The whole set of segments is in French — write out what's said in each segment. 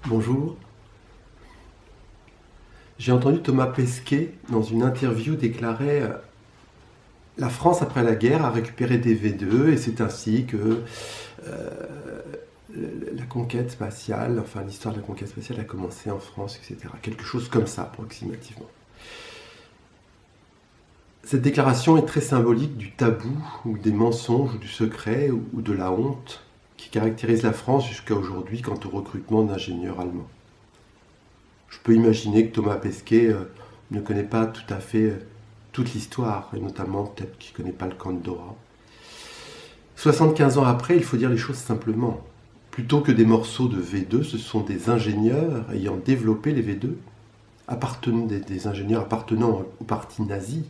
Bonjour. J'ai entendu Thomas Pesquet dans une interview déclarer la France après la guerre a récupéré des V2 et c'est ainsi que la conquête spatiale, enfin l'histoire de la conquête spatiale a commencé en France, etc. Quelque chose comme ça, approximativement. Cette déclaration est très symbolique du tabou, ou des mensonges, ou du secret, ou de la honte qui caractérise la France jusqu'à aujourd'hui quant au recrutement d'ingénieurs allemands. Je peux imaginer que Thomas Pesquet ne connaît pas tout à fait toute l'histoire, et notamment peut-être qu'il ne connaît pas le camp de Dora. 75 ans après, il faut dire les choses simplement. Plutôt que des morceaux de V2, ce sont des ingénieurs ayant développé les V2, des ingénieurs appartenant au parti nazi,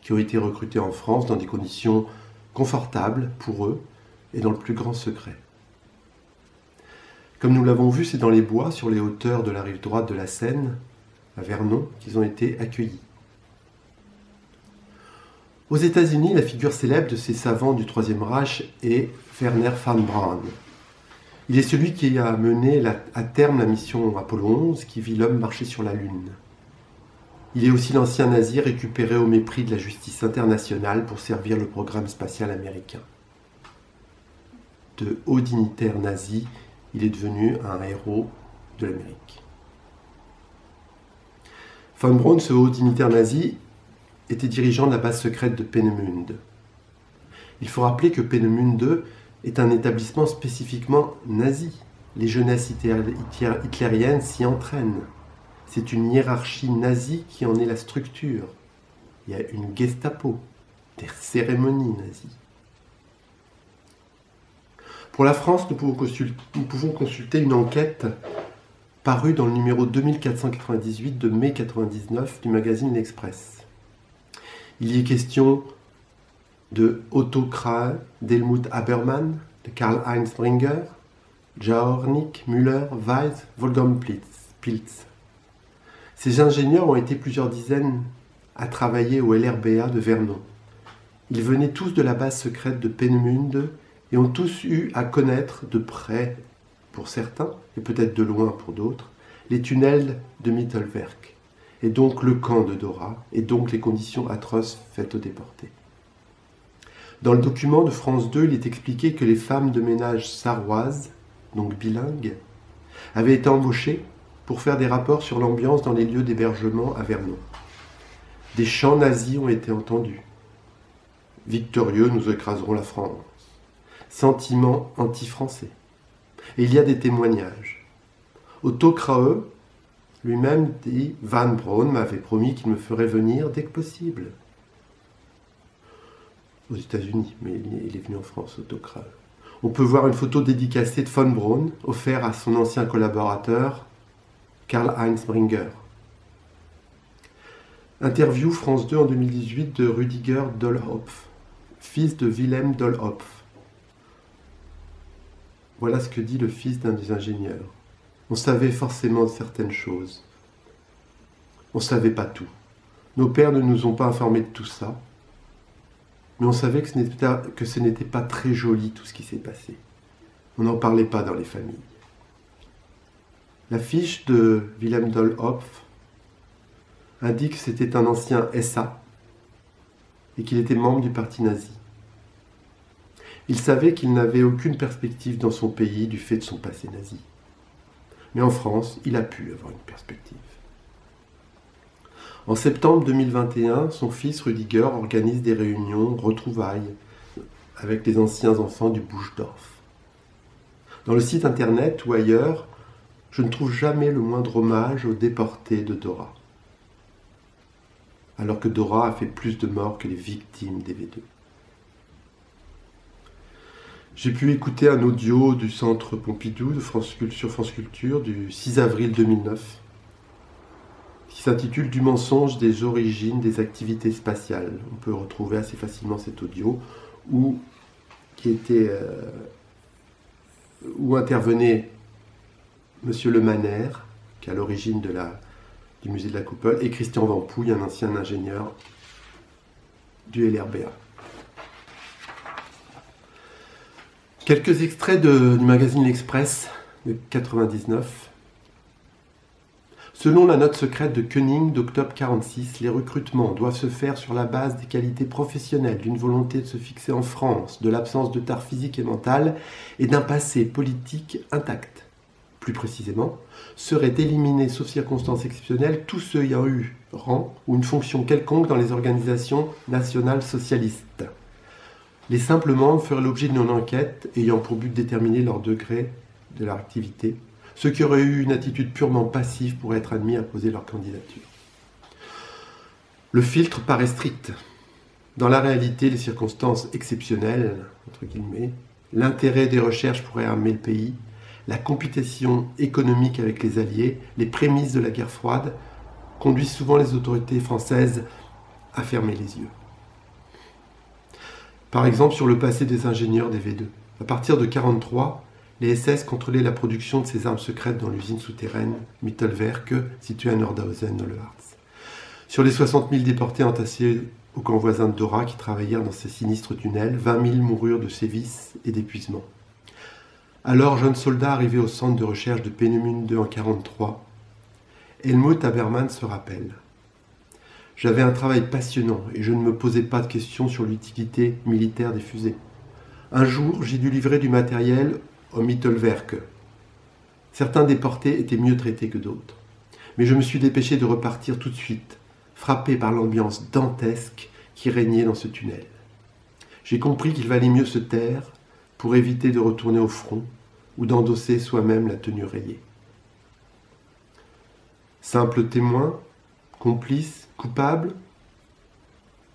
qui ont été recrutés en France dans des conditions confortables pour eux et dans le plus grand secret. Comme nous l'avons vu, c'est dans les bois, sur les hauteurs de la rive droite de la Seine, à Vernon, qu'ils ont été accueillis. Aux États-Unis, la figure célèbre de ces savants du Troisième Reich est Wernher von Braun. Il est celui qui a mené à terme la mission Apollo 11 qui vit l'homme marcher sur la Lune. Il est aussi l'ancien nazi récupéré au mépris de la justice internationale pour servir le programme spatial américain. De haut dignitaire nazi, il est devenu un héros de l'Amérique. Von Braun, ce haut dignitaire nazi, était dirigeant de la base secrète de Peenemünde. Il faut rappeler que Peenemünde est un établissement spécifiquement nazi. Les jeunesses hitlériennes s'y entraînent. C'est une hiérarchie nazie qui en est la structure. Il y a une Gestapo, des cérémonies nazies. Pour la France, nous pouvons consulter une enquête parue dans le numéro 2498 de mai 1999 du magazine L'Express. Il y est question de Otto Krahe, d'Helmut Habermann, de Karl-Heinz Bringer, Jaornik, Müller, Weiss, Wolfgang Pilz. Ces ingénieurs ont été plusieurs dizaines à travailler au LRBA de Vernon. Ils venaient tous de la base secrète de Peenemünde et ont tous eu à connaître de près, pour certains, et peut-être de loin pour d'autres, les tunnels de Mittelwerk, et donc le camp de Dora, et donc les conditions atroces faites aux déportés. Dans le document de France 2, il est expliqué que les femmes de ménage sarroises, donc bilingues, avaient été embauchées pour faire des rapports sur l'ambiance dans les lieux d'hébergement à Vernon. Des chants nazis ont été entendus. Victorieux, nous écraserons la France. Sentiment anti-français. Et il y a des témoignages. Otto Krahe lui-même dit « Von Braun m'avait promis qu'il me ferait venir dès que possible ». Aux États-Unis, mais il est venu en France, Otto Krahe. On peut voir une photo dédicacée de Von Braun, offerte à son ancien collaborateur, Karl-Heinz Bringer. Interview France 2 en 2018 de Rüdiger Dollhopf, fils de Wilhelm Dollhopf. Voilà ce que dit le fils d'un des ingénieurs. On savait forcément certaines choses. On ne savait pas tout. Nos pères ne nous ont pas informés de tout ça. Mais on savait que ce n'était pas très joli tout ce qui s'est passé. On n'en parlait pas dans les familles. La fiche de Wilhelm Dollhopf indique que c'était un ancien SA et qu'il était membre du parti nazi. Il savait qu'il n'avait aucune perspective dans son pays du fait de son passé nazi. Mais en France, il a pu avoir une perspective. En septembre 2021, son fils Rüdiger organise des réunions, retrouvailles, avec les anciens enfants du Buschdorf. Dans le site internet ou ailleurs, je ne trouve jamais le moindre hommage aux déportés de Dora. Alors que Dora a fait plus de morts que les victimes des V2. J'ai pu écouter un audio du Centre Pompidou sur France Culture du 6 avril 2009 qui s'intitule « Du mensonge des origines des activités spatiales ». On peut retrouver assez facilement cet audio où intervenait M. Le Maner, qui est à l'origine du musée de la Coupole, et Christian Vampouille, un ancien ingénieur du LRBA. Quelques extraits du magazine L'Express de 99. Selon la note secrète de Koenig d'octobre 1946, les recrutements doivent se faire sur la base des qualités professionnelles, d'une volonté de se fixer en France, de l'absence de tare physique et mentale et d'un passé politique intact. Plus précisément, seraient éliminés, sauf circonstances exceptionnelles, tous ceux ayant eu rang ou une fonction quelconque dans les organisations nationales socialistes. Les simples membres feraient l'objet d'une enquête ayant pour but de déterminer leur degré de leur activité. Ceux qui auraient eu une attitude purement passive pourraient être admis à poser leur candidature. Le filtre paraît strict. Dans la réalité, les circonstances exceptionnelles, entre guillemets, l'intérêt des recherches pourrait armer le pays, la compétition économique avec les Alliés, les prémices de la guerre froide, conduisent souvent les autorités françaises à fermer les yeux. Par exemple, sur le passé des ingénieurs des V2. À partir de 1943, les SS contrôlaient la production de ces armes secrètes dans l'usine souterraine Mittelwerk, située à Nordhausen, dans le Harz. Sur les 60 000 déportés entassés au camp voisin de Dora qui travaillèrent dans ces sinistres tunnels, 20 000 moururent de sévices et d'épuisement. Alors, jeune soldat arrivé au centre de recherche de Peenemünde en 1943, Helmut Habermann se rappelle. J'avais un travail passionnant et je ne me posais pas de questions sur l'utilité militaire des fusées. Un jour, j'ai dû livrer du matériel au Mittelwerk. Certains déportés étaient mieux traités que d'autres. Mais je me suis dépêché de repartir tout de suite, frappé par l'ambiance dantesque qui régnait dans ce tunnel. J'ai compris qu'il valait mieux se taire pour éviter de retourner au front ou d'endosser soi-même la tenue rayée. Simple témoin, complice, coupable,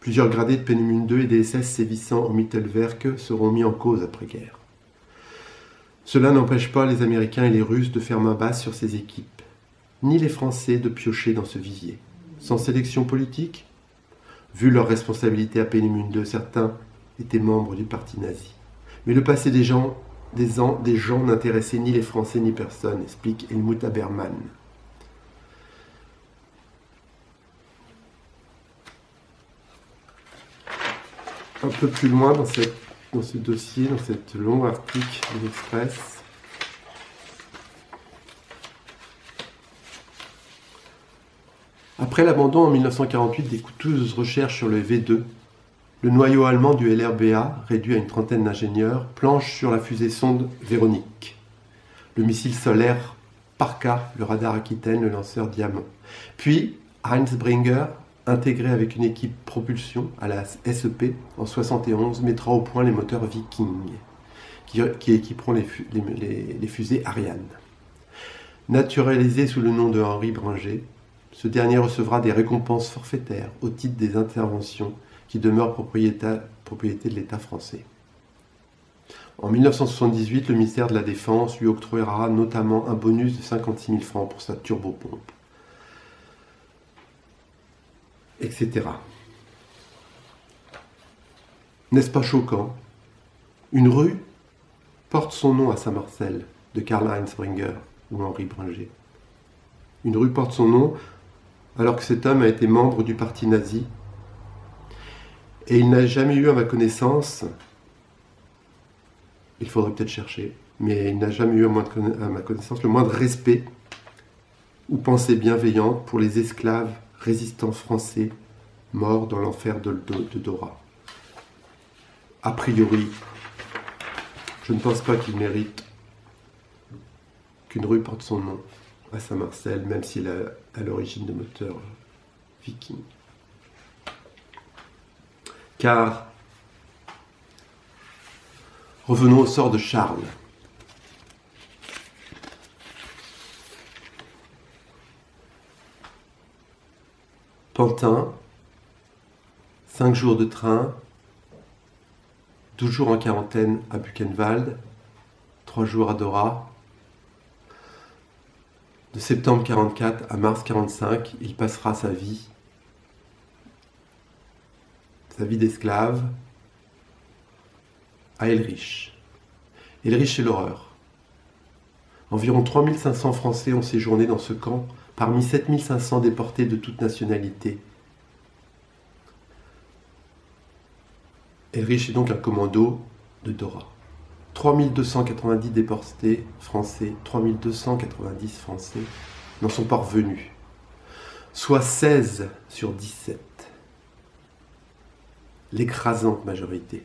plusieurs gradés de Peenemünde et des SS sévissant au Mittelwerk seront mis en cause après-guerre. Cela n'empêche pas les Américains et les Russes de faire main basse sur ces équipes, ni les Français de piocher dans ce visier. Sans sélection politique, vu leur responsabilité à Peenemünde, certains étaient membres du parti nazi. Mais le passé des gens n'intéressait ni les Français ni personne, explique Helmut Habermann. Un peu plus loin dans ce dossier, dans cet long article de l'Express, après l'abandon en 1948 des coûteuses recherches sur le V2, le noyau allemand du LRBA, réduit à une trentaine d'ingénieurs, planche sur la fusée sonde Véronique, le missile solaire Parka, le radar Aquitaine, le lanceur Diamant. Puis Heinz Bringer, intégré avec une équipe propulsion à la SEP en 1971, mettra au point les moteurs Viking, qui équiperont les fusées Ariane. Naturalisé sous le nom de Henri Bringer, ce dernier recevra des récompenses forfaitaires au titre des interventions qui demeurent propriété de l'État français. En 1978, le ministère de la Défense lui octroiera notamment un bonus de 56 000 francs pour sa turbopompe, etc. N'est-ce pas choquant? Une rue porte son nom à Saint-Marcel, de Karl-Heinz Bringer ou Henri Bringer. Une rue porte son nom alors que cet homme a été membre du parti nazi et il n'a jamais eu, à ma connaissance, il faudrait peut-être chercher, mais il n'a jamais eu, à ma connaissance, le moindre respect ou pensée bienveillante pour les esclaves résistants français morts dans l'enfer de Dora. A priori, je ne pense pas qu'il mérite qu'une rue porte son nom à Saint-Marcel, même s'il a à l'origine de moteurs Viking. Car, revenons au sort de Charles. Pantin, 5 jours de train, 12 jours en quarantaine à Buchenwald, 3 jours à Dora. De septembre 1944 à mars 1945, il passera sa vie d'esclave à Elrich. Elrich est l'horreur. Environ 3500 Français ont séjourné dans ce camp, parmi 7500 déportés de toute nationalité. Elrich est donc un commando de Dora. 3290 déportés français, 3290 Français n'en sont pas revenus. soit 16 sur 17. L'écrasante majorité.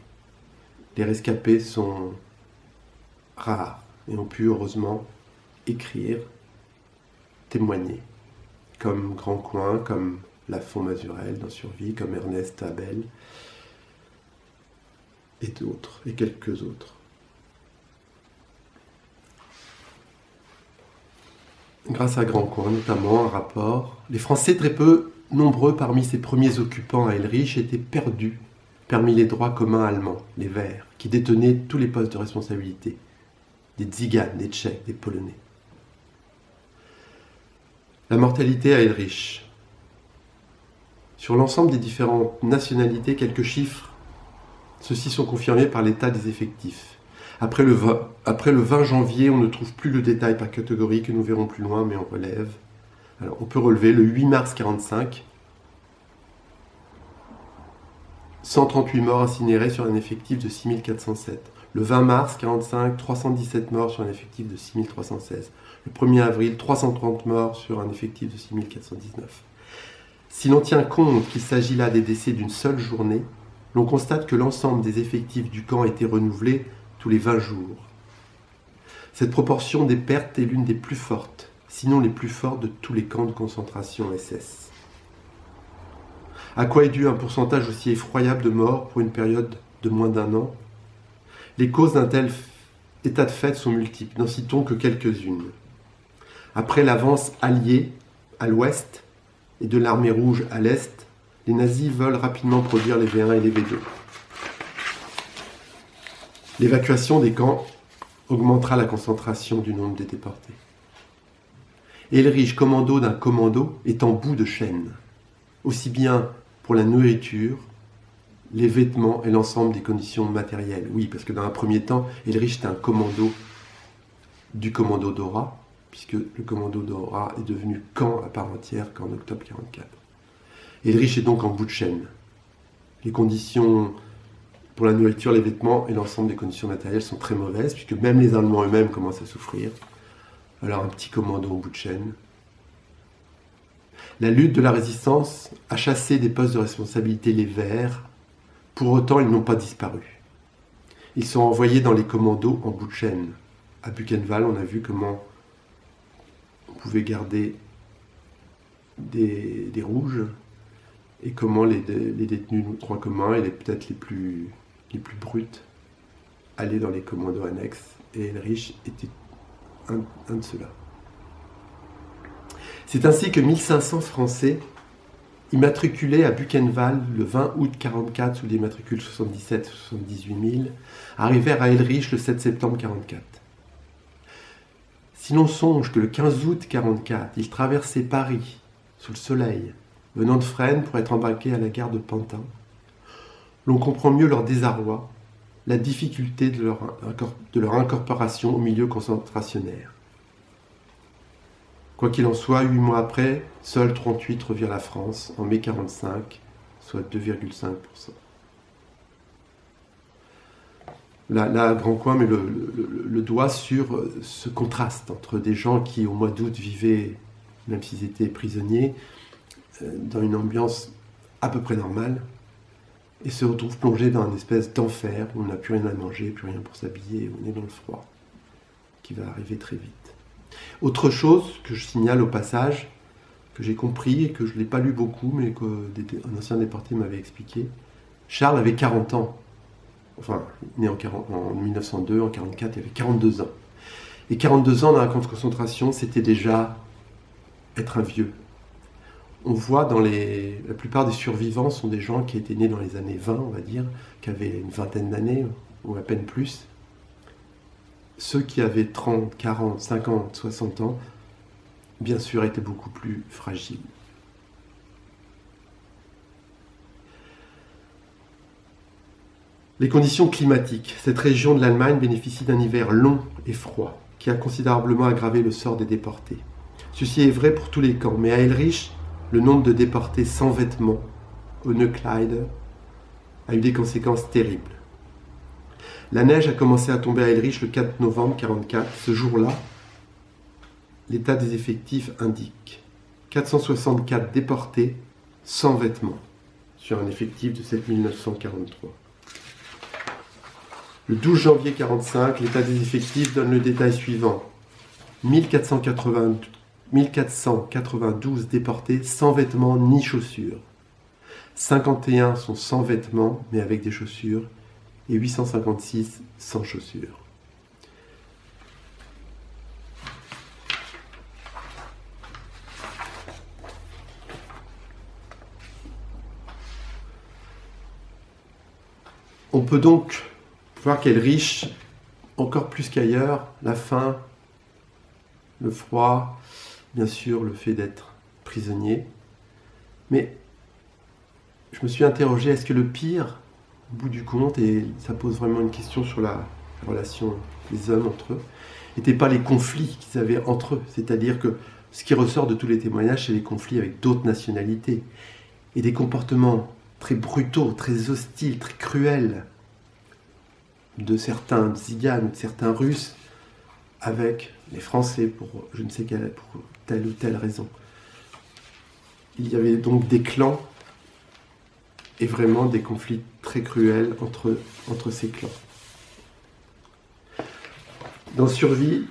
Les rescapés sont rares et ont pu heureusement écrire, témoigner, comme Grand Coin, comme Lafont Mazurel dans Survie, comme Ernest Abel et d'autres, et quelques autres. Grâce à Grand Coin, notamment, un rapport, les Français très peu nombreux parmi ces premiers occupants à Eilrich étaient perdus parmi les droits communs allemands, les Verts, qui détenaient tous les postes de responsabilité, des Tziganes, des Tchèques, des Polonais. La mortalité à Eilrich. Sur l'ensemble des différentes nationalités, quelques chiffres. Ceux-ci sont confirmés par l'état des effectifs. Après le 20 janvier, on ne trouve plus le détail par catégorie que nous verrons plus loin, mais on relève. Alors, on peut relever le 8 mars 45, 138 morts incinérés sur un effectif de 6407. Le 20 mars 45, 317 morts sur un effectif de 6316. Le 1er avril, 330 morts sur un effectif de 6419. Si l'on tient compte qu'il s'agit là des décès d'une seule journée, l'on constate que l'ensemble des effectifs du camp a été renouvelé tous les 20 jours. Cette proportion des pertes est l'une des plus fortes, sinon les plus fortes de tous les camps de concentration SS. À quoi est dû un pourcentage aussi effroyable de morts pour une période de moins d'un an ? Les causes d'un tel état de fait sont multiples, n'en citons que quelques-unes. Après l'avance alliée à l'ouest et de l'armée rouge à l'est, les nazis veulent rapidement produire les V1 et les V2. L'évacuation des camps augmentera la concentration du nombre des déportés. Eilrich, commando d'un commando, est en bout de chaîne, aussi bien pour la nourriture, les vêtements et l'ensemble des conditions matérielles. Oui, parce que dans un premier temps, Eilrich était un commando du commando Dora, puisque le commando Dora est devenu camp à part entière qu'en octobre 1944. Eilrich est donc en bout de chaîne. Les conditions pour la nourriture, les vêtements et l'ensemble des conditions matérielles sont très mauvaises, puisque même les Allemands eux-mêmes commencent à souffrir. Alors un petit commando en bout de chaîne. La lutte de la résistance a chassé des postes de responsabilité les Verts. Pour autant, ils n'ont pas disparu. Ils sont envoyés dans les commandos en bout de chaîne. À Buchenwald, on a vu comment on pouvait garder des rouges et comment les détenus de droit commun et peut-être les plus brutes allaient dans les commandos annexes. Et Eilrich était un de ceux-là. C'est ainsi que 1500 Français immatriculés à Buchenwald le 20 août 1944 sous les matricules 77 et 78 000 arrivèrent à Eilrich le 7 septembre 1944. Si l'on songe que le 15 août 1944, ils traversaient Paris sous le soleil, venant de Fresnes pour être embarqués à la gare de Pantin, l'on comprend mieux leur désarroi, la difficulté de leur incorporation au milieu concentrationnaire. Quoi qu'il en soit, 8 mois après, seuls 38 revirent la France en mai 1945, soit 2,5%. Là, Grand Coin met le doigt sur ce contraste entre des gens qui, au mois d'août, vivaient, même s'ils étaient prisonniers, dans une ambiance à peu près normale, et se retrouvent plongés dans une espèce d'enfer où on n'a plus rien à manger, plus rien pour s'habiller, où on est dans le froid, qui va arriver très vite. Autre chose que je signale au passage, que j'ai compris et que je ne l'ai pas lu beaucoup, mais qu'un ancien déporté m'avait expliqué, Charles avait 40 ans. Enfin, né en 1902, en 1944, il avait 42 ans. Et 42 ans dans un camp de concentration, c'était déjà être un vieux. On voit la plupart des survivants sont des gens qui étaient nés dans les années 20, on va dire, qui avaient une vingtaine d'années, ou à peine plus. Ceux qui avaient 30, 40, 50, 60 ans, bien sûr, étaient beaucoup plus fragiles. Les conditions climatiques. Cette région de l'Allemagne bénéficie d'un hiver long et froid, qui a considérablement aggravé le sort des déportés. Ceci est vrai pour tous les camps, mais à Eilrich, le nombre de déportés sans vêtements, ohne Kleider, a eu des conséquences terribles. La neige a commencé à tomber à Eilrich le 4 novembre 1944. Ce jour-là, l'état des effectifs indique 464 déportés sans vêtements, sur un effectif de 7943. Le 12 janvier 1945, l'état des effectifs donne le détail suivant. 1492 déportés sans vêtements ni chaussures. 51 sont sans vêtements mais avec des chaussures et 856 sans chaussures. On peut donc voir qu'elle riche, encore plus qu'ailleurs, la faim, le froid, bien sûr le fait d'être prisonnier. Mais je me suis interrogé, est-ce que le pire, au bout du compte, et ça pose vraiment une question sur la relation des hommes entre eux, n'étaient pas les conflits qu'ils avaient entre eux. C'est-à-dire que ce qui ressort de tous les témoignages, c'est les conflits avec d'autres nationalités. Et des comportements très brutaux, très hostiles, très cruels de certains Tziganes, de certains Russes, avec les Français pour je ne sais quelle, pour telle ou telle raison. Il y avait donc des clans et vraiment des conflits très cruels entre ces clans. Dans Survie,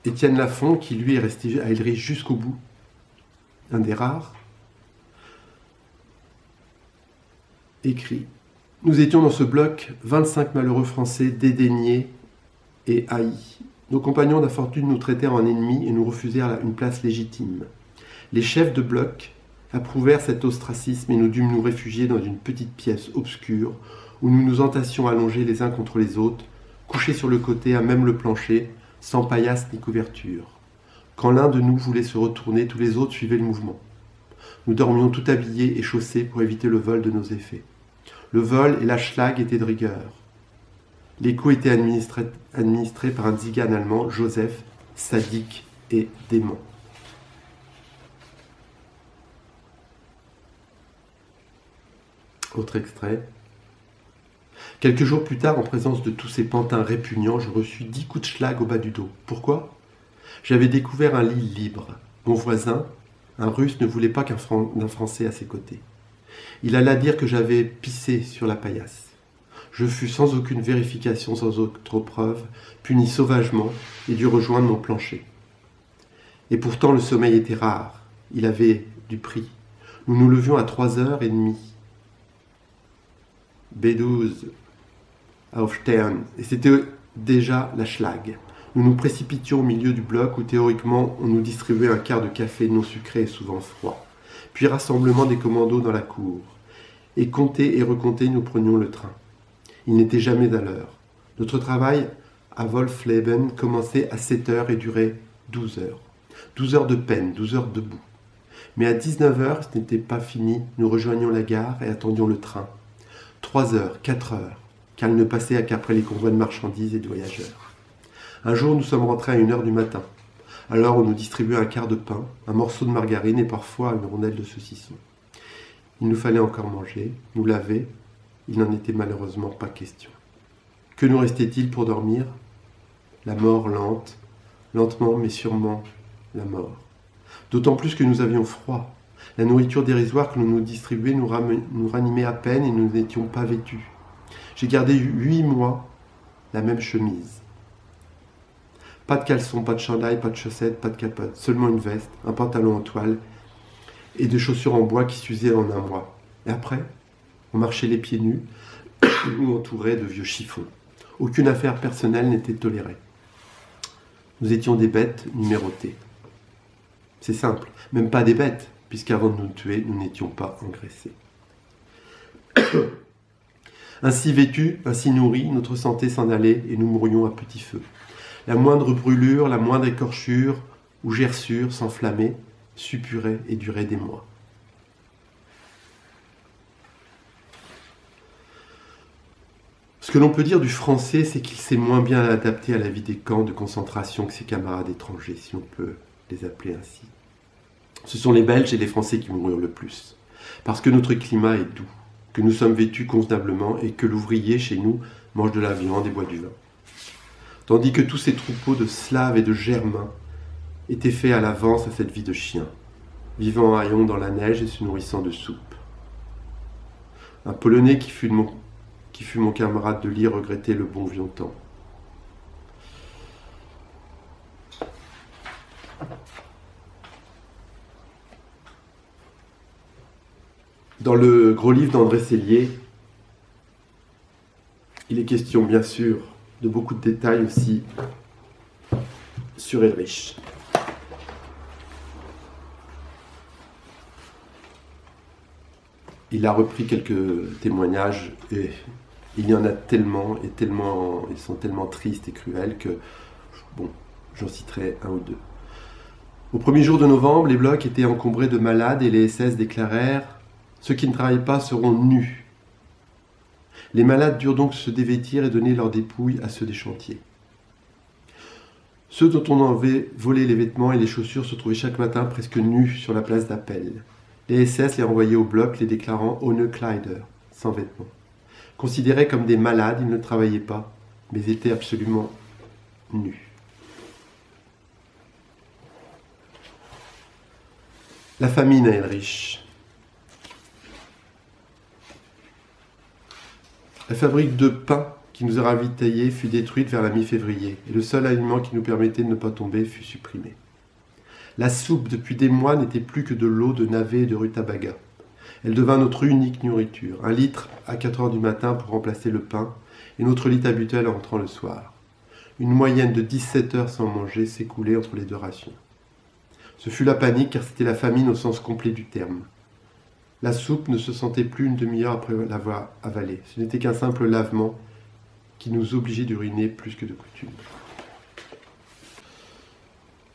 Étienne Lafont, qui lui est resté à Ilriche jusqu'au bout, un des rares, écrit « Nous étions dans ce bloc 25 malheureux Français dédaignés et haïs. Nos compagnons d'infortune nous traitèrent en ennemis et nous refusèrent une place légitime. Les chefs de bloc approuvèrent cet ostracisme et nous dûmes nous réfugier dans une petite pièce obscure où nous nous entassions allongés les uns contre les autres, couchés sur le côté à même le plancher, sans paillasse ni couverture. Quand l'un de nous voulait se retourner, tous les autres suivaient le mouvement. Nous dormions tout habillés et chaussés pour éviter le vol de nos effets. Le vol et la schlag étaient de rigueur. L'écho était administré par un tzigane allemand, Joseph, sadique et dément. Autre extrait. Quelques jours plus tard, en présence de tous ces pantins répugnants, je reçus 10 coups de schlag au bas du dos. Pourquoi ? J'avais découvert un lit libre. Mon voisin, un Russe, ne voulait pas d'un Français à ses côtés. Il alla dire que j'avais pissé sur la paillasse. Je fus sans aucune vérification, sans autre preuve, puni sauvagement et dû rejoindre mon plancher. Et pourtant le sommeil était rare, il avait du prix. Nous nous levions à 3h30. B12 auf Stern, et c'était déjà la schlag. Nous nous précipitions au milieu du bloc où théoriquement on nous distribuait un quart de café non sucré et souvent froid. Puis rassemblement des commandos dans la cour. Et comptés et recomptés, nous prenions le train. Il n'était jamais à l'heure. Notre travail à Wolfleben commençait à 7h et durait 12 heures. 12 heures de peine, 12 heures debout. Mais à 19h, ce n'était pas fini, nous rejoignions la gare et attendions le train. 3 heures, 4 heures, car il ne passait qu'après les convois de marchandises et de voyageurs. Un jour, nous sommes rentrés à 1h du matin. Alors, on nous distribuait un quart de pain, un morceau de margarine et parfois une rondelle de saucisson. Il nous fallait encore manger, nous laver. Il n'en était malheureusement pas question. Que nous restait-il pour dormir ? La mort lente, lentement mais sûrement la mort. D'autant plus que nous avions froid. La nourriture dérisoire que l'on nous distribuait nous ranimait à peine et nous n'étions pas vêtus. J'ai gardé 8 mois la même chemise. Pas de caleçon, pas de chandail, pas de chaussettes, pas de capote. Seulement une veste, un pantalon en toile et des chaussures en bois qui s'usaient en un mois. Et après, on marchait les pieds nus ou entourés de vieux chiffons. Aucune affaire personnelle n'était tolérée. Nous étions des bêtes numérotées. C'est simple, même pas des bêtes, puisqu'avant de nous tuer, nous n'étions pas engraissés. Ainsi vêtus, ainsi nourris, notre santé s'en allait et nous mourions à petit feu. La moindre brûlure, la moindre écorchure ou gerçure s'enflammait, suppurait et durait des mois. Ce que l'on peut dire du français, c'est qu'il s'est moins bien adapté à la vie des camps de concentration que ses camarades étrangers, si on peut les appeler ainsi. Ce sont les Belges et les Français qui moururent le plus, parce que notre climat est doux, que nous sommes vêtus convenablement et que l'ouvrier chez nous mange de la viande et boit du vin. Tandis que tous ces troupeaux de Slaves et de Germains était fait à l'avance à cette vie de chien, vivant en haillons dans la neige et se nourrissant de soupe. Un Polonais qui fut mon camarade de lit regrettait le bon vieux temps. Dans le gros livre d'André Sellier, il est question bien sûr de beaucoup de détails aussi sur Ulrich. Il a repris quelques témoignages et il y en a tellement et tellement, ils sont tellement tristes et cruels que, bon, j'en citerai un ou deux. Au premier jour de novembre, les blocs étaient encombrés de malades et les SS déclarèrent « Ceux qui ne travaillent pas seront nus ». Les malades durent donc se dévêtir et donner leurs dépouilles à ceux des chantiers. Ceux dont on avait volé les vêtements et les chaussures se trouvaient chaque matin presque nus sur la place d'appel. Les SS les renvoyaient au bloc, les déclarant ohne Kleider, sans vêtements. Considérés comme des malades, ils ne travaillaient pas, mais étaient absolument nus. La famine à Ulrich. La fabrique de pain qui nous a ravitaillés fut détruite vers la mi-février, et le seul aliment qui nous permettait de ne pas tomber fut supprimé. La soupe, depuis des mois, n'était plus que de l'eau de navet et de rutabaga. Elle devint notre unique nourriture, 1 litre à 4 heures du matin pour remplacer le pain, et notre lit habituel en rentrant le soir. Une moyenne de 17 heures sans manger s'écoulait entre les deux rations. Ce fut la panique, car c'était la famine au sens complet du terme. La soupe ne se sentait plus une demi-heure après l'avoir avalée. Ce n'était qu'un simple lavement qui nous obligeait d'uriner plus que de coutume.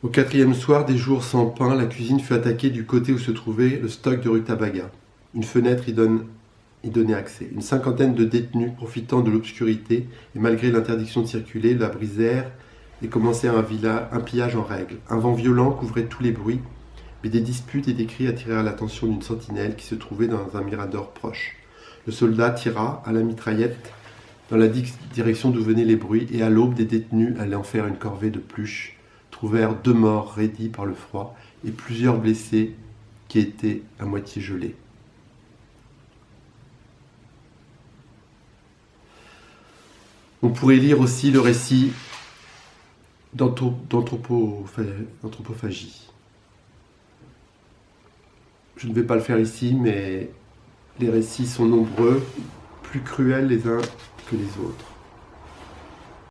Au 4e soir des jours sans pain, la cuisine fut attaquée du côté où se trouvait le stock de rutabaga. Une fenêtre y donnait accès. Une cinquantaine de détenus, profitant de l'obscurité et malgré l'interdiction de circuler, la brisèrent et commencèrent un pillage en règle. Un vent violent couvrait tous les bruits, mais des disputes et des cris attirèrent l'attention d'une sentinelle qui se trouvait dans un mirador proche. Le soldat tira à la mitraillette dans la direction d'où venaient les bruits, et à l'aube, des détenus allant faire une corvée de pluches trouvèrent 2 morts raidis par le froid et plusieurs blessés qui étaient à moitié gelés. On pourrait lire aussi le récit d'anthropophagie. Je ne vais pas le faire ici, mais les récits sont nombreux, plus cruels les uns que les autres.